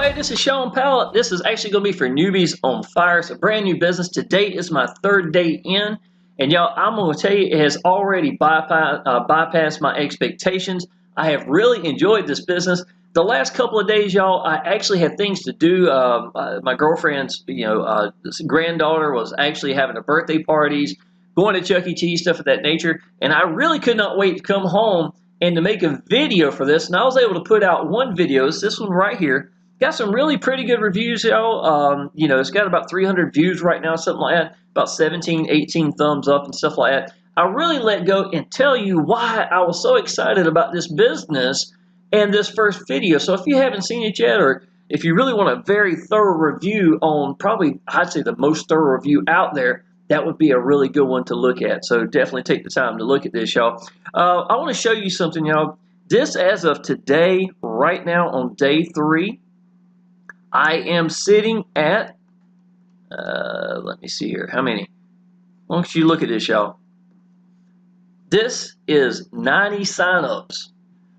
everybody, this is Shawn Powell. This is actually going to be for newbies on fire. It's a brand new business. Today is my third day in. And y'all, I'm going to tell you, it has already bypassed my expectations. I have really enjoyed this business. The last couple of days, y'all, I actually had things to do. My girlfriend's, granddaughter was actually having a birthday parties, going to Chuck E. Cheese, stuff of that nature. And I really could not wait to come home and to make a video for this. And I was able to put out one video. It's this one right here. Got some really pretty good reviews, y'all. It's got about 300 views right now, something like that. About 17, 18 thumbs up and stuff like that. I really let go and tell you why I was so excited about this business and this first video. So if you haven't seen it yet, or if you really want a very thorough review on probably, I'd say the most thorough review out there, that would be a really good one to look at. So definitely take the time to look at this, y'all. I want to show you something, y'all. This, as of today, right now on day 3, I am sitting at, let me see here, how many? Why don't you look at this, y'all. This is 90 signups.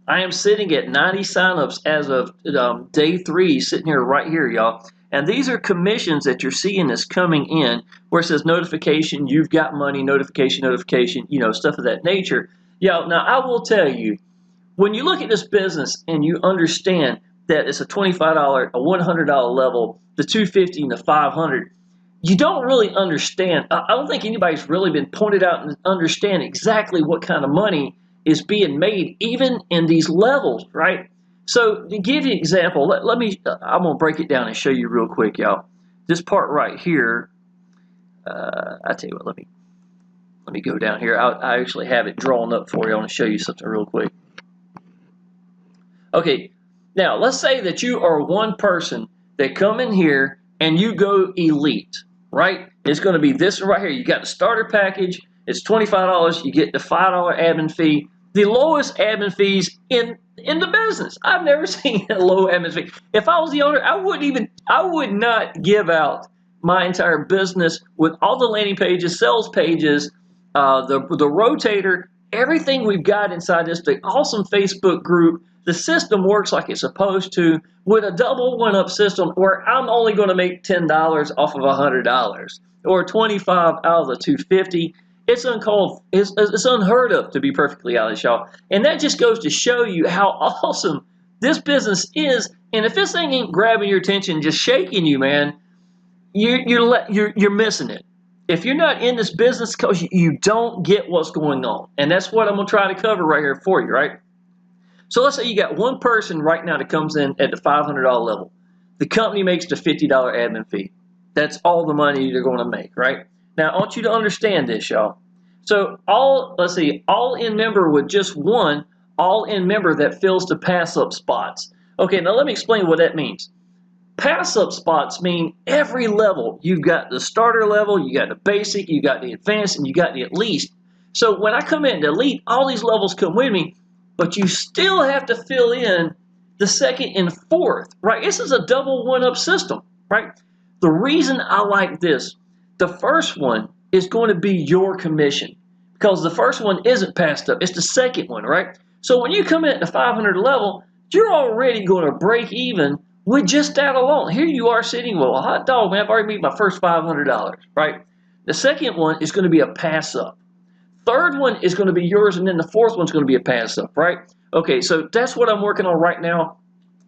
I am sitting at 90 signups as of day 3, sitting here right here, y'all. And these are commissions that you're seeing that's coming in, where it says notification, you've got money, notification, notification, stuff of that nature. Now I will tell you, when you look at this business and you understand that it's a $25, a $100 level, the $250 and the $500, you don't really understand. I don't think anybody's really been pointed out and understand exactly what kind of money is being made, even in these levels, right? So to give you an example, I'm going to break it down and show you real quick, y'all. This part right here, I tell you what, let me go down here. I actually have it drawn up for you. I want to show you something real quick. Okay, now let's say that you are one person that come in here and you go elite, right? It's going to be this right here. You got the starter package. It's $25. You get the $5 admin fee. The lowest admin fees in the business. I've never seen a low admin fee. If I was the owner, I would not give out my entire business with all the landing pages, sales pages, the rotator, everything we've got inside this big awesome Facebook group. The system works like it's supposed to, with a double one-up system where I'm only going to make $10 off of $100 or $25 out of the $250. It's unheard of, to be perfectly honest, y'all. And that just goes to show you how awesome this business is. And if this thing ain't grabbing your attention, just shaking you, man, you're missing it. If you're not in this business, because you don't get what's going on. And that's what I'm going to try to cover right here for you, right? So let's say you got one person right now that comes in at the $500 level. The company makes the $50 admin fee. That's all the money they're going to make, right? Now, I want you to understand this, y'all. So all-in member with just one all-in member that fills the pass-up spots. Okay, now let me explain what that means. Pass-up spots mean every level. You've got the starter level, you got the basic, you got the advanced, and you got the elite. So when I come in to elite, all these levels come with me, but you still have to fill in the second and fourth, right? This is a double one-up system, right? The reason I like this, the first one is going to be your commission, because the first one isn't passed up. It's the second one, right? So when you come in at the 500 level, you're already going to break even with just that alone. Here you are sitting, well, a hot dog, man, I've already made my first $500, right? The second one is going to be a pass up. Third one is going to be yours, and then the fourth one's going to be a pass up, right? Okay, so that's what I'm working on right now.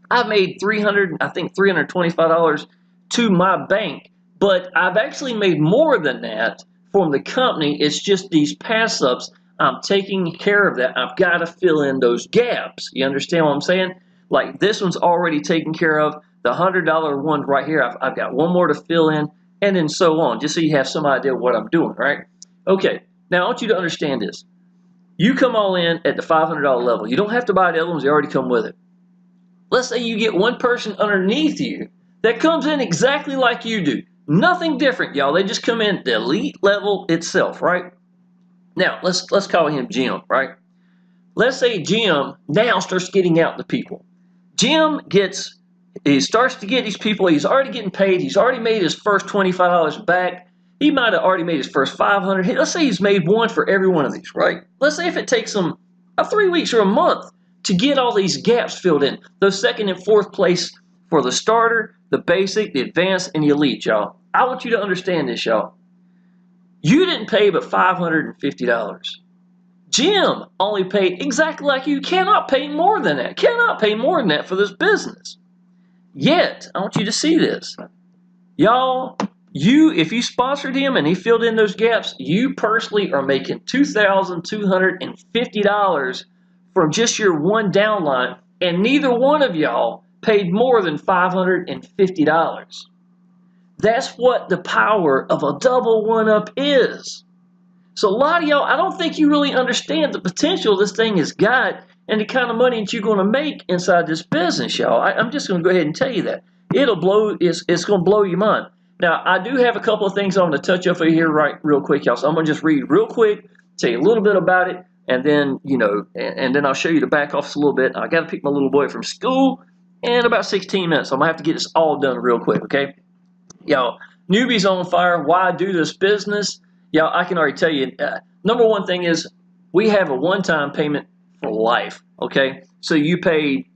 I've made $325 to my bank, but I've actually made more than that from the company. It's just these pass-ups. I'm taking care of that. I've got to fill in those gaps. You understand what I'm saying? Like this one's already taken care of. The $100 one right here, I've got one more to fill in, and then so on, just so you have some idea of what I'm doing, right? Okay, now I want you to understand this. You come all in at the $500 level. You don't have to buy the other ones. They already come with it. Let's say you get one person underneath you that comes in exactly like you do. Nothing different, y'all. They just come in at the elite level itself, right? Now, let's call him Jim, right? Let's say Jim now starts getting out to people. Jim starts to get these people. He's already getting paid. He's already made his first $25 back. He might have already made his first $500. Let's say he's made one for every one of these, right? Let's say if it takes him 3 weeks or a month to get all these gaps filled in, those second and fourth place for the starter, the basic, the advanced, and the elite, y'all. I want you to understand this, y'all. You didn't pay but $550. Jim only paid exactly like you. Cannot pay more than that. Cannot pay more than that for this business. Yet, I want you to see this. Y'all, if you sponsored him and he filled in those gaps, you personally are making $2,250 from just your one downline, and neither one of y'all paid more than $550. That's what the power of a double one-up is. So a lot of y'all, I don't think you really understand the potential this thing has got and the kind of money that you're going to make inside this business, y'all. I'm just going to go ahead and tell you that. It's going to blow your mind. Now, I do have a couple of things I'm going to touch up here real quick, y'all. So I'm going to just read real quick, tell you a little bit about it, and then, and then I'll show you the back office a little bit. I got to pick my little boy from school in about 16 minutes. So I'm going to have to get this all done real quick, okay? Y'all, Newbies on Fire, why I do this business? Y'all, I can already tell you, number one thing is we have a one-time payment for life, okay? So you pay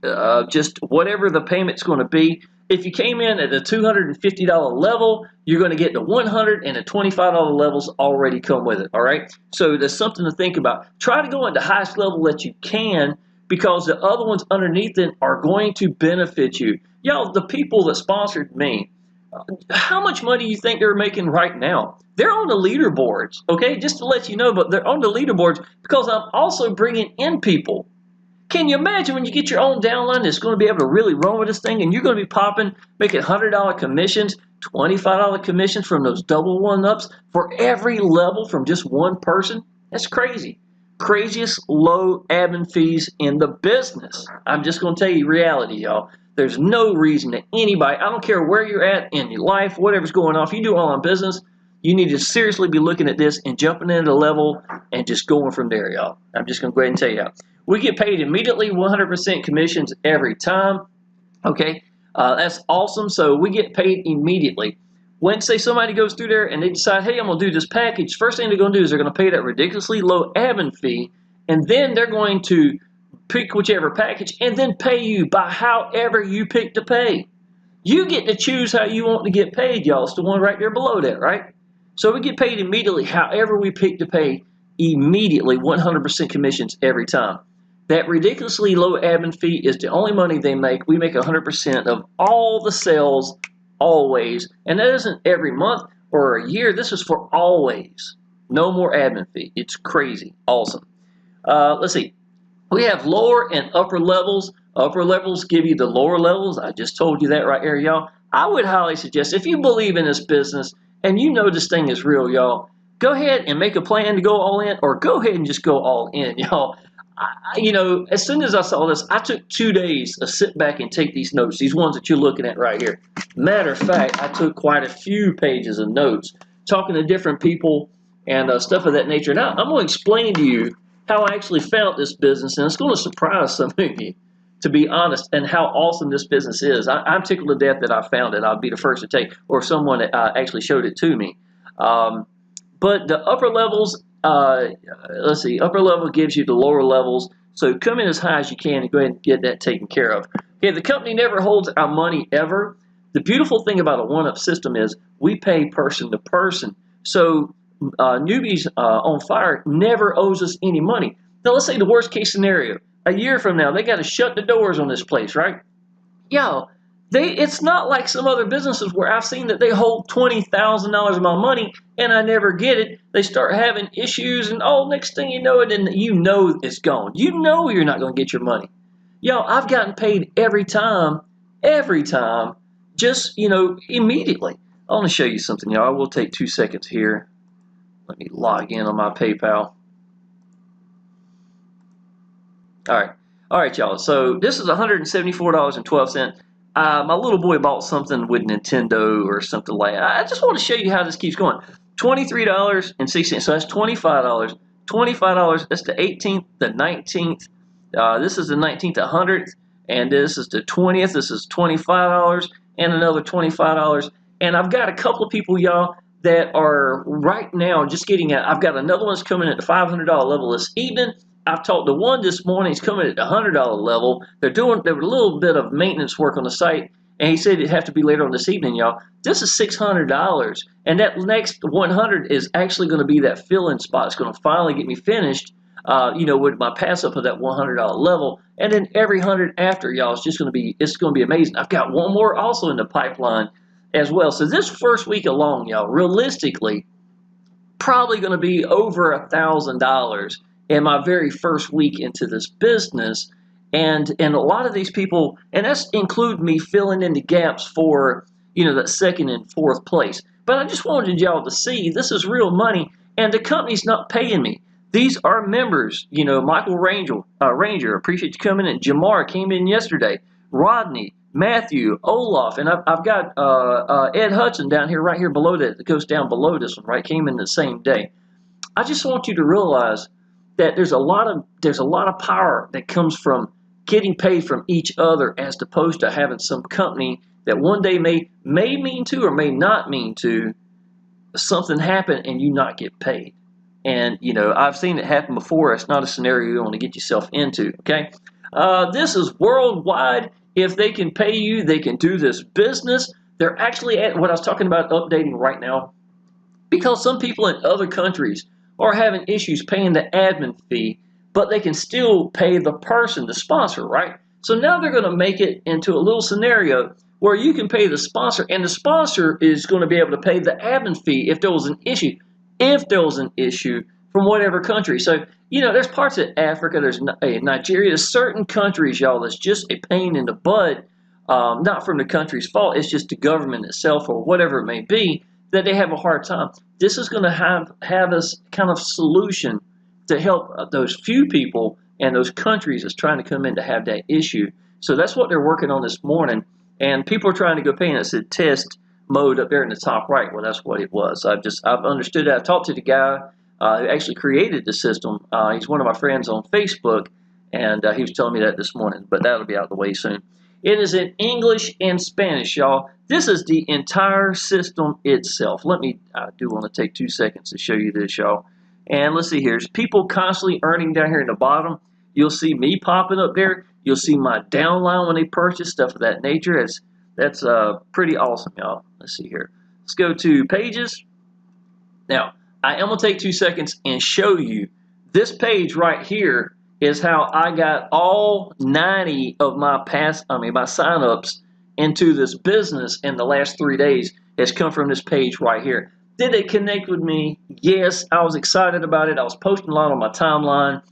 just whatever the payment's going to be. If you came in at a $250 level, you're going to get the $100 and the $25 levels already come with it, all right? So there's something to think about. Try to go at the highest level that you can because the other ones underneath it are going to benefit you. Y'all, the people that sponsored me, how much money do you think they're making right now? They're on the leaderboards, okay? Just to let you know, but they're on the leaderboards because I'm also bringing in people. Can you imagine when you get your own downline that's going to be able to really run with this thing and you're going to be making $100 commissions, $25 commissions from those double one-ups for every level from just one person? That's crazy. Craziest low admin fees in the business. I'm just going to tell you reality, y'all. There's no reason that anybody, I don't care where you're at in your life, whatever's going on, if you do online business, you need to seriously be looking at this and jumping into the level and just going from there, y'all. I'm just going to go ahead and tell you how. We get paid immediately, 100% commissions every time, okay? That's awesome. So we get paid immediately. When, say, somebody goes through there and they decide, hey, I'm going to do this package, first thing they're going to do is they're going to pay that ridiculously low admin fee, and then they're going to pick whichever package and then pay you by however you pick to pay. You get to choose how you want to get paid, y'all. It's the one right there below that, right? So we get paid immediately however we pick to pay, immediately, 100% commissions every time. That ridiculously low admin fee is the only money they make. We make 100% of all the sales, always. And that isn't every month or a year. This is for always. No more admin fee. It's crazy. Awesome. Let's see. We have lower and upper levels. Upper levels give you the lower levels. I just told you that right here, y'all. I would highly suggest, if you believe in this business and you know this thing is real, y'all, go ahead and make a plan to go all in, or go ahead and just go all in, y'all. As soon as I saw this, I took 2 days to sit back and take these notes, these ones that you're looking at right here. Matter of fact, I took quite a few pages of notes, talking to different people and stuff of that nature. Now, I'm going to explain to you how I actually found this business, and it's going to surprise some of you, to be honest, and how awesome this business is. I'm tickled to death that I found it. I'll be the first to take, or someone that actually showed it to me. But the upper levels, let's see, upper level gives you the lower levels. So come in as high as you can and go ahead and get that taken care of. Okay, the company never holds our money ever. The beautiful thing about a one-up system is we pay person to person. So Newbies on Fire never owes us any money. Now let's say the worst case scenario. A year from now, they got to shut the doors on this place, right? Yo, it's not like some other businesses where I've seen that they hold $20,000 of my money and I never get it. They start having issues and next thing you know it, and you know it's gone. You know you're not going to get your money. Yo, I've gotten paid every time, just, immediately. I want to show you something, y'all. I will take 2 seconds here. Let me log in on my PayPal. All right, y'all. So this is $174.12. My little boy bought something with Nintendo or something like that. I just want to show you how this keeps going. $23.60. So that's $25. $25. That's the 18th, the 19th. This is the 19th, the 100th, and this is the 20th. This is $25 and another $25. And I've got a couple of people, y'all, that are right now just getting at. I've got another one's coming at the $500 level this evening. I've talked to one this morning. He's coming at the $100 level. They're doing a little bit of maintenance work on the site, and he said it'd have to be later on this evening, y'all. This is $600, and that next 100 is actually going to be that fill-in spot. It's going to finally get me finished, with my pass up of that $100 level, and then every 100 after, y'all, it's going to be amazing. I've got one more also in the pipeline as well. So this first week alone, y'all, realistically, probably going to be over $1,000 in my very first week into this business. And a lot of these people, and that's include me filling in the gaps for, that second and fourth place. But I just wanted y'all to see this is real money, and the company's not paying me. These are members. Michael Ranger, appreciate you coming in. Jamar came in yesterday. Rodney, Matthew, Olaf, and I've got Ed Hudson down here, right here below that goes down below this one, right? Came in the same day. I just want you to realize that there's a lot of power that comes from getting paid from each other, as opposed to having some company that one day may mean to or may not mean to something happen and you not get paid. And I've seen it happen before. It's not a scenario you want to get yourself into. Okay, this is worldwide. If they can pay you, they can do this business. They're actually at what I was talking about updating right now, because some people in other countries are having issues paying the admin fee, but they can still pay the person, the sponsor, right? So now they're going to make it into a little scenario where you can pay the sponsor, and the sponsor is going to be able to pay the admin fee if there was an issue. If there was an issue from whatever country. So, there's parts of Africa, there's Nigeria, there's certain countries, y'all, that's just a pain in the butt, not from the country's fault, it's just the government itself or whatever it may be, that they have a hard time. This is going to have this kind of solution to help those few people and those countries that's trying to come in to have that issue. So that's what they're working on this morning, and people are trying to go pay, and it said test mode up there in the top right. Well, that's what it was. I've understood that. I talked to the guy who actually created the system. He's one of my friends on Facebook, and he was telling me that this morning, but that'll be out the way soon. It is in English and Spanish, y'all. This is the entire system itself. I do want to take 2 seconds to show you this, y'all. And let's see here. There's people constantly earning down here in the bottom. You'll see me popping up there. You'll see my downline when they purchase, stuff of that nature. That's pretty awesome, y'all. Let's see here. Let's go to pages. Now, I am going to take 2 seconds and show you this page right here is how I got all 90 of my sign-ups into this business in the last 3 days. Has come from this page right here. Did they connect with me? Yes, I was excited about it. I was posting a lot on my timeline.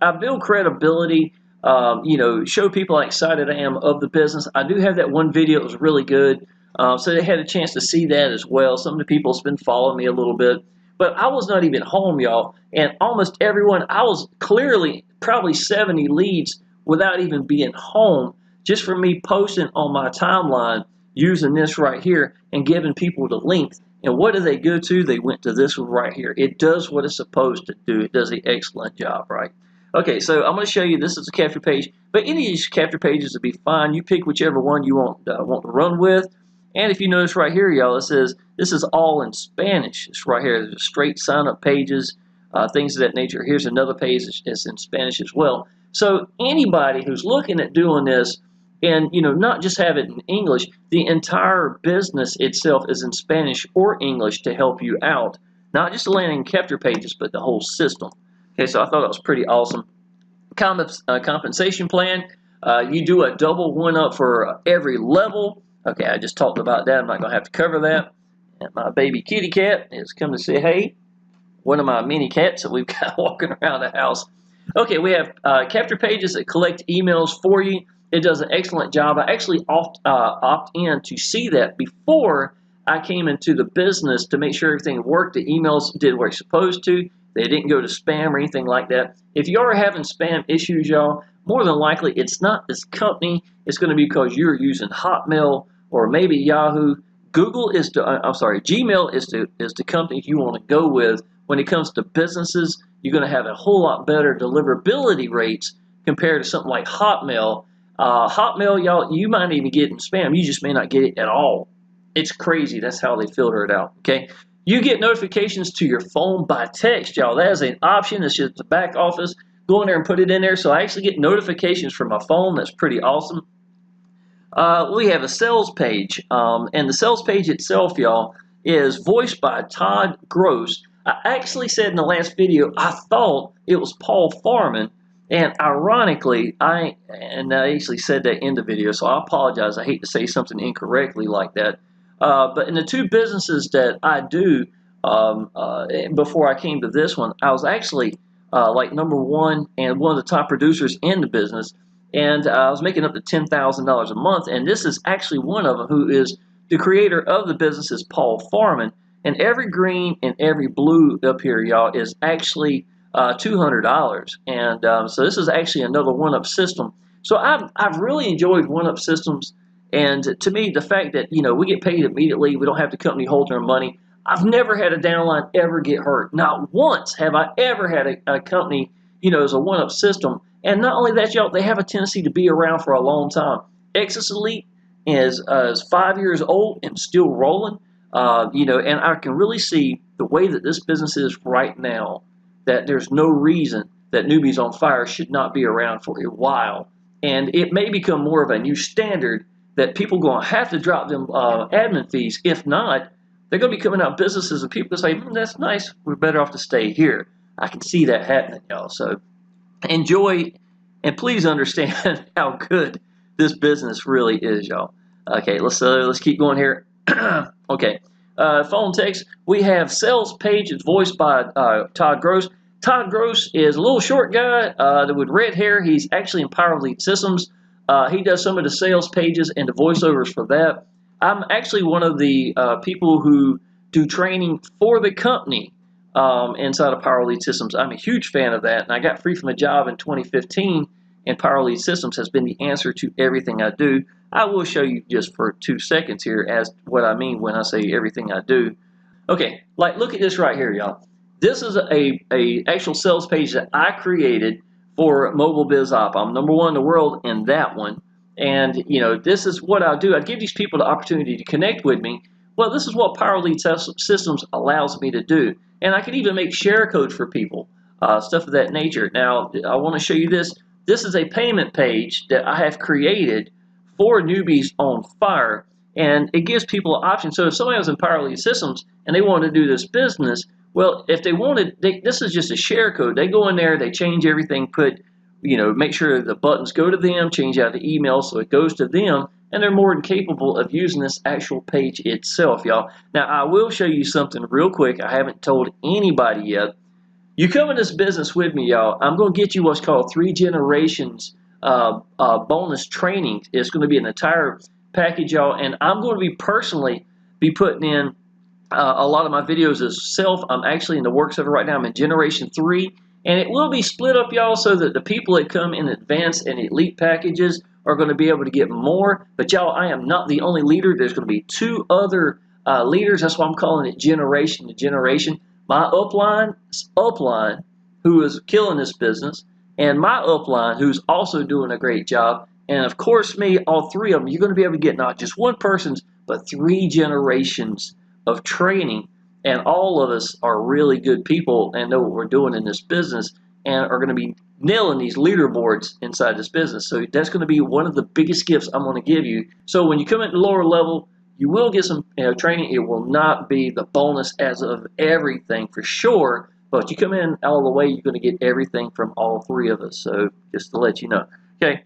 I build credibility. Show people how excited I am of the business. I do have that one video that was really good, so they had a chance to see that as well. Some of the people have been following me a little bit, but I was not even home, y'all, and almost everyone, I was clearly probably 70 leads without even being home, just from me posting on my timeline using this right here and giving people the link. And what do they go to? They went to this one right here. It does what it's supposed to do. It does an excellent job, right? Okay, so I'm going to show you, this is a capture page, but any of these capture pages will be fine. You pick whichever one you want to run with. And if you notice right here, y'all, it says this is all in Spanish. It's right here. There's straight sign-up pages, things of that nature. Here's another page that's in Spanish as well. So anybody who's looking at doing this and, not just have it in English, the entire business itself is in Spanish or English to help you out. Not just the landing capture pages, but the whole system. Okay, so I thought that was pretty awesome. Compensation plan. You do a double one-up for every level. Okay, I just talked about that. I'm not going to have to cover that. And my baby kitty cat is coming to say hey. One of my mini cats that we've got walking around the house. Okay, we have capture pages that collect emails for you. It does an excellent job. I actually opt in to see that before I came into the business to make sure everything worked. The emails did what it's supposed to. They didn't go to spam or anything like that. If you are having spam issues, y'all, more than likely it's not this company. It's going to be because you're using Hotmail or maybe Yahoo. Gmail is the company you want to go with. When it comes to businesses, you're going to have a whole lot better deliverability rates compared to something like Hotmail. Hotmail, y'all, you might even get in spam. You just may not get it at all. It's crazy. That's how they filter it out, okay? You get notifications to your phone by text, y'all. That is an option. It's just the back office. Go in there and put it in there. So I actually get notifications from my phone. That's pretty awesome. We have a sales page, and the sales page itself, y'all, is voiced by Todd Gross. I actually said in the last video I thought it was Paul Farman, and ironically, I actually said that in the video, so I apologize. I hate to say something incorrectly like that. But in the two businesses that I do, before I came to this one, I was actually like #1 and one of the top producers in the business. And I was making up to $10,000 a month, and this is actually one of them, who is the creator of the business, is Paul Farman. And every green and every blue up here, y'all, is actually $200. And so this is actually another one-up system. So I've really enjoyed one-up systems. And to me, the fact that, we get paid immediately, we don't have the company holding our money. I've never had a downline ever get hurt. Not once have I ever had a company, as a one-up system. And not only that, y'all, they have a tendency to be around for a long time. Exis Elite is 5 years old and still rolling. And I can really see the way that this business is right now, that there's no reason that Newbies on Fire should not be around for a while. And it may become more of a new standard that people are going to have to drop them admin fees. If not, they're going to be coming out businesses and people say, that's nice, we're better off to stay here. I can see that happening, y'all. So enjoy, and please understand how good this business really is, y'all. Okay, let's keep going here. Okay, phone text. We have sales page. It's voiced by Todd Gross. Todd Gross is a little short guy with red hair. He's actually in Power Lead Systems. He does some of the sales pages and the voiceovers for that. I'm actually one of the people who do training for the company inside of Power Lead Systems. I'm a huge fan of that, and I got free from a job in 2015, and Power Lead Systems has been the answer to everything I do. I will show you just for 2 seconds here as what I mean when I say everything I do. Okay, like look at this right here, y'all. This is a actual sales page that I created for Mobile Biz Op. I'm #1 in the world in that one. And, this is what I do. I give these people the opportunity to connect with me. Well, this is what Power Lead Systems allows me to do. And I can even make share code for people, stuff of that nature. Now, I want to show you this. This is a payment page that I have created for Newbies on Fire. And it gives people an option. So if somebody was in Power Lead Systems and they want to do this business, well, if they wanted, this is just a share code. They go in there, they change everything, make sure the buttons go to them, change out the email so it goes to them, and they're more than capable of using this actual page itself, y'all. Now, I will show you something real quick I haven't told anybody yet. You come in this business with me, y'all, I'm going to get you what's called 3 generations bonus training. It's going to be an entire package, y'all, and I'm going to be personally putting in a lot of my videos as self. I'm actually in the works of it right now. I'm in Generation 3. And it will be split up, y'all, so that the people that come in advanced and elite packages are going to be able to get more. But, y'all, I am not the only leader. There's going to be 2 other leaders. That's why I'm calling it generation to generation. My upline, who is killing this business, and my upline, who's also doing a great job. And, of course, me, all 3 of them. You're going to be able to get not just one person's, but 3 generations of training. And all of us are really good people and know what we're doing in this business and are going to be nailing these leaderboards inside this business. So that's going to be one of the biggest gifts I'm going to give you. So when you come at the lower level, you will get some training. It will not be the bonus as of everything for sure, but you come in all the way, you're going to get everything from all 3 of us. So just to let you know. Okay,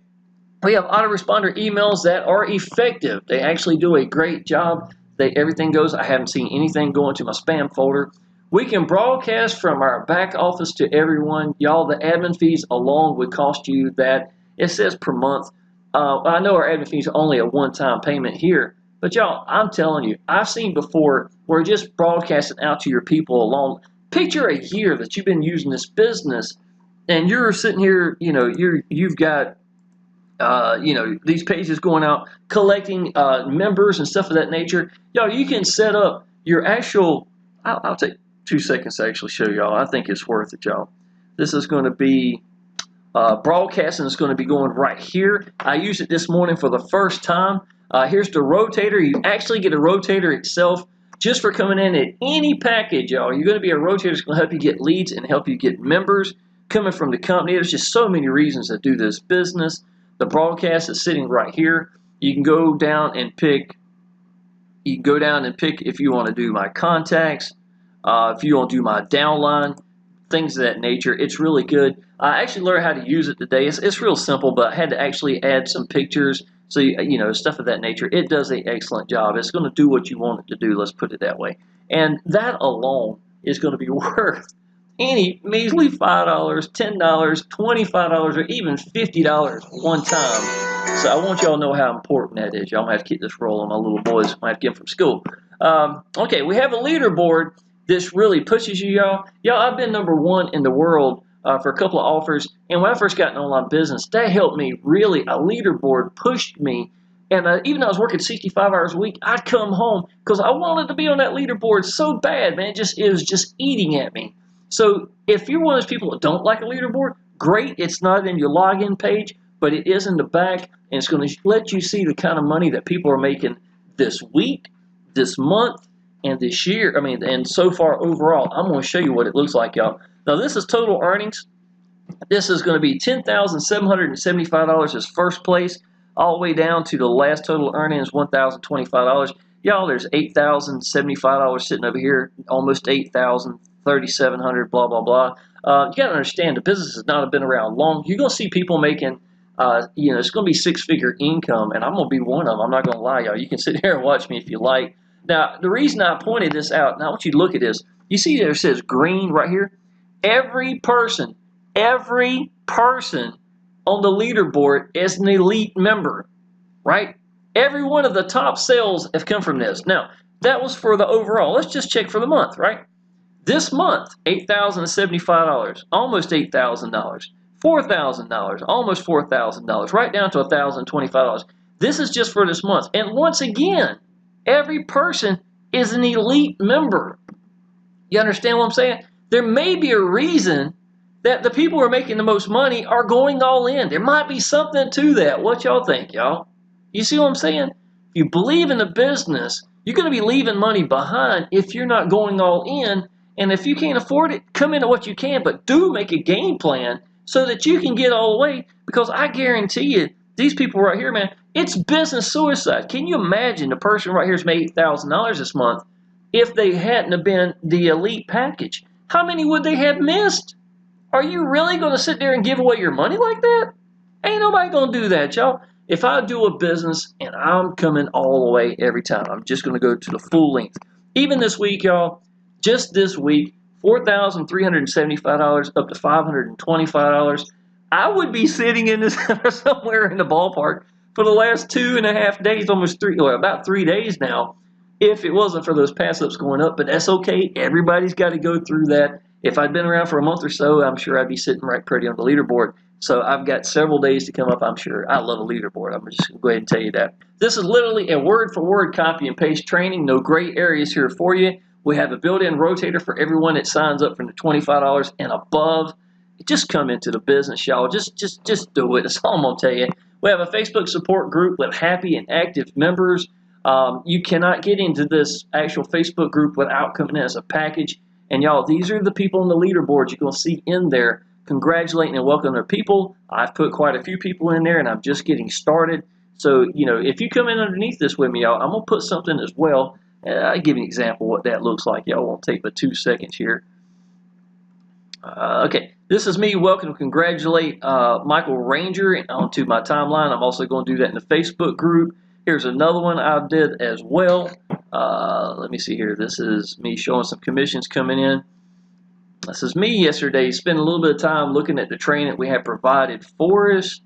we have autoresponder emails that are effective. They actually do a great job. Everything goes. I haven't seen anything go into my spam folder. We can broadcast from our back office to everyone. Y'all, the admin fees alone would cost you that. It says per month. I know our admin fees are only a one-time payment here. But y'all, I'm telling you, I've seen before where just broadcasting out to your people alone. Picture a year that you've been using this business and you're sitting here, you've got these pages going out, collecting members and stuff of that nature. Y'all, you can set up your actual, I'll take 2 seconds to actually show y'all. I think it's worth it, y'all. This is going to be broadcasting. It's going to be going right here. I used it this morning for the first time. Here's the rotator. You actually get a rotator itself just for coming in at any package, y'all. You're going to be a rotator. It's going to help you get leads and help you get members coming from the company. There's just so many reasons to do this business. The broadcast is sitting right here. You can go down and pick. You can go down and pick if you want to do my contacts, if you want to do my downline, things of that nature. It's really good. I actually learned how to use it today. It's real simple, but I had to actually add some pictures, so you know, stuff of that nature. It does an excellent job. It's going to do what you want it to do. Let's put it that way. And that alone is going to be worth any measly $5, $10, $25, or even $50 one time. So I want y'all to know how important that is. Y'all might have to keep this rolling. My little boys might have to get them from school. Okay, we have a leaderboard. This really pushes you, y'all. Y'all, I've been #1 in the world for a couple of offers. And when I first got in online business, that helped me really. A leaderboard pushed me. And even though I was working 65 hours a week, I'd come home because I wanted to be on that leaderboard so bad, man. It was just eating at me. So if you're one of those people that don't like a leaderboard, great. It's not in your login page, but it is in the back, and it's going to let you see the kind of money that people are making this week, this month, and this year. I mean, and so far overall. I'm going to show you what it looks like, y'all. Now, this is total earnings. This is going to be $10,775 as first place, all the way down to the last total earnings, $1,025. Y'all, there's $8,075 sitting over here, almost $8,000. 3,700, blah, blah, blah. You got to understand, the business has not been around long. You're going to see people making, you know, it's going to be six-figure income, and I'm going to be one of them. I'm not going to lie, y'all. You can sit here and watch me if you like. Now, the reason I pointed this out, and I want you to look at this. You see there it says green right here? Every person on the leaderboard is an elite member, right? Every one of the top sales have come from this. Now, that was for the overall. Let's just check for the month, right? This month, $8,075, almost $8,000, $4,000, almost $4,000, right down to $1,025. This is just for this month. And once again, every person is an elite member. You understand what I'm saying? There may be a reason that the people who are making the most money are going all in. There might be something to that. What y'all think, y'all? You see what I'm saying? If you believe in the business, you're going to be leaving money behind if you're not going all in. And if you can't afford it, come into what you can, but do make a game plan so that you can get all the way, because I guarantee you, these people right here, man, it's business suicide. Can you imagine the person right here's made $8,000 this month if they hadn't have been the elite package? How many would they have missed? Are you really going to sit there and give away your money like that? Ain't nobody going to do that, y'all. If I do a business and I'm coming all the way every time, I'm just going to go to the full length. Even this week, y'all, just this week, $4,375 up to $525. I would be sitting in this somewhere in the ballpark for the last 2.5 days, almost about 3 days now, if it wasn't for those pass-ups going up. But that's okay. Everybody's got to go through that. If I'd been around for a month or so, I'm sure I'd be sitting right pretty on the leaderboard. So I've got several days to come up, I'm sure. I love a leaderboard. I'm just going to go ahead and tell you that. This is literally a word-for-word copy and paste training. No gray areas here for you. We have a built-in rotator for everyone that signs up for the $25 and above. Just come into the business, y'all. Just do it. That's all I'm going to tell you. We have a Facebook support group with happy and active members. You cannot get into this actual Facebook group without coming in as a package. And y'all, these are the people on the leaderboard you're going to see in there congratulating and welcoming their people. I've put quite a few people in there, and I'm just getting started. So, you know, if you come in underneath this with me, y'all, I'm going to put something as well. I'll give you an example of what that looks like. Y'all won't take but 2 seconds here. Okay, this is me welcome and congratulate Michael Ranger onto my timeline. I'm also going to do that in the Facebook group. Here's another one I did as well. Let me see here. This is me showing some commissions coming in. This is me yesterday. Spent a little bit of time looking at the training that we have provided for us.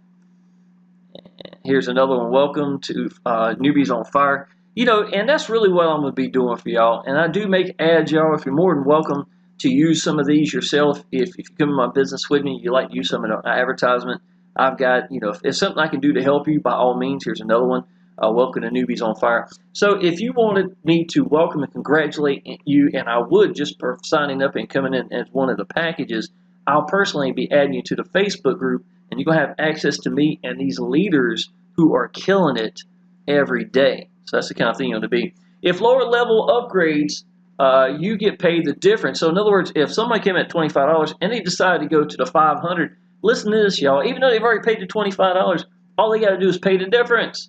And here's another one. Welcome to Newbies on Fire. You know, and that's really what I'm going to be doing for y'all. And I do make ads, y'all. If you're more than welcome to use some of these yourself. If you come in my business with me, you like to use some of the advertisement, I've got, you know, if it's something I can do to help you, by all means, here's another one. Welcome to Newbies on Fire. So if you wanted me to welcome and congratulate you, and I would just for signing up and coming in as one of the packages, I'll personally be adding you to the Facebook group, and you're going to have access to me and these leaders who are killing it every day. So that's the kind of thing you want to be. If lower level upgrades, you get paid the difference. So in other words, if somebody came at $25 and they decided to go to the $500, listen to this, y'all. Even though they've already paid the $25, all they got to do is pay the difference.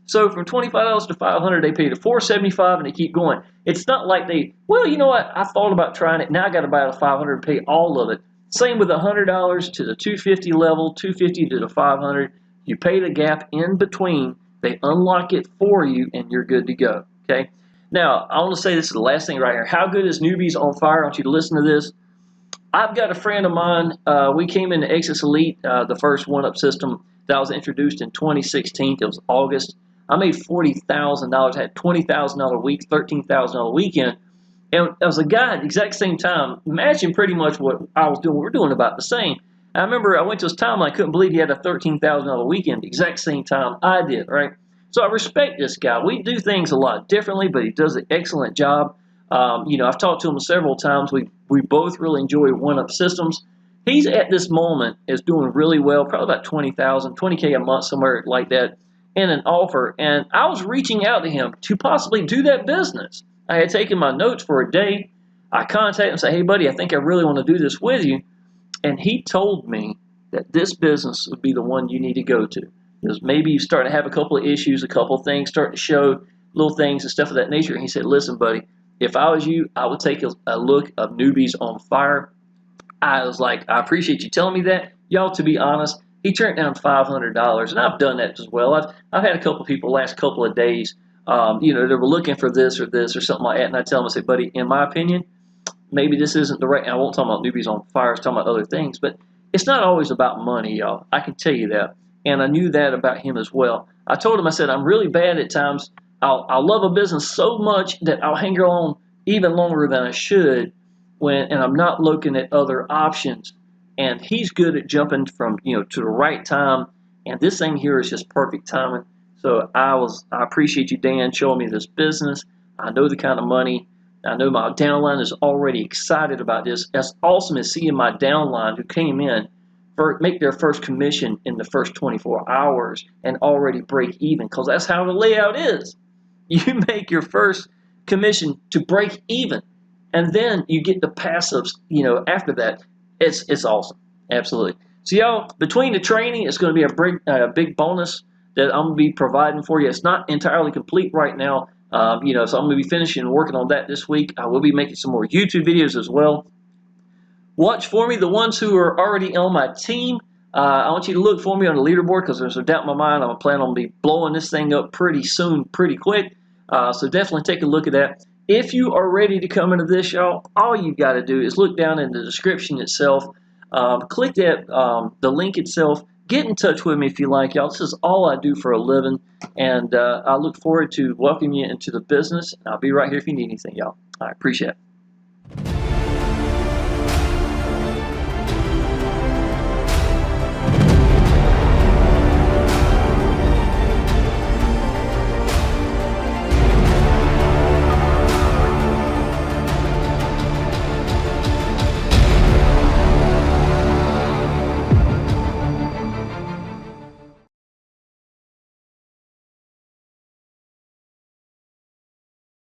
So from $25 to $500, they pay the $475 and they keep going. It's not like they, well, you know what, I thought about trying it. Now I got to buy the $500 and pay all of it. Same with the $100 to the $250 level, $250 to the $500. You pay the gap in between. They unlock it for you, and you're good to go. Okay. Now I want to say this is the last thing right here. How good is Newbies on Fire? I want you to listen to this. I've got a friend of mine. We came into Access Elite, the first one-up system that was introduced in 2016. It was August. I made $40,000. I had $20,000 week, $13,000 weekend. And I was a guy at the exact same time, matching pretty much what I was doing. We're doing about the same. I remember I went to his timeline. I couldn't believe he had a $13,000 weekend the exact same time I did, right? So I respect this guy. We do things a lot differently, but he does an excellent job. You know, I've talked to him several times. We both really enjoy one-up systems. He's at this moment is doing really well, probably about $20K a month, somewhere like that, in an offer. And I was reaching out to him to possibly do that business. I had taken my notes for a day. I contacted him and said, hey, buddy, I think I really want to do this with you. And he told me that this business would be the one you need to go to. Because maybe you start to have a couple of issues, a couple of things start to show, little things and stuff of that nature. And he said, listen, buddy, if I was you, I would take a look of Newbies on Fire. I was like, I appreciate you telling me that. Y'all, to be honest, he turned down $500, and I've done that as well. I've had a couple of people last couple of days, you know, they were looking for this or something like that, and I tell them, I say, buddy, in my opinion, maybe this isn't the right, and I won't talk about Newbies on Fire, I'm talking about other things, but it's not always about money, y'all. I can tell you that, and I knew that about him as well. I told him, I said, I'm really bad at times. I'll love a business so much that I'll hang on even longer than I should, and I'm not looking at other options. And he's good at jumping from, you know, to the right time. And this thing here is just perfect timing. So I appreciate you, Dan, showing me this business. I know the kind of money. I know my downline is already excited about this. That's awesome is seeing my downline who came in make their first commission in the first 24 hours and already break even, because that's how the layout is. You make your first commission to break even, and then you get the passives, you know, after that. It's awesome. Absolutely. So, y'all, between the training, it's going to be a big bonus that I'm going to be providing for you. It's not entirely complete right now, you know, so I'm going to be finishing and working on that this week. I will be making some more YouTube videos as well. Watch for me, the ones who are already on my team. I want you to look for me on the leaderboard, because there's no doubt in my mind I'm planning on be blowing this thing up pretty soon, pretty quick. So definitely take a look at that. If you are ready to come into this, y'all, all you got to do is look down in the description itself. Click that, the link itself. Get in touch with me if you like, y'all. This is all I do for a living, and I look forward to welcoming you into the business. I'll be right here if you need anything, y'all. I appreciate it.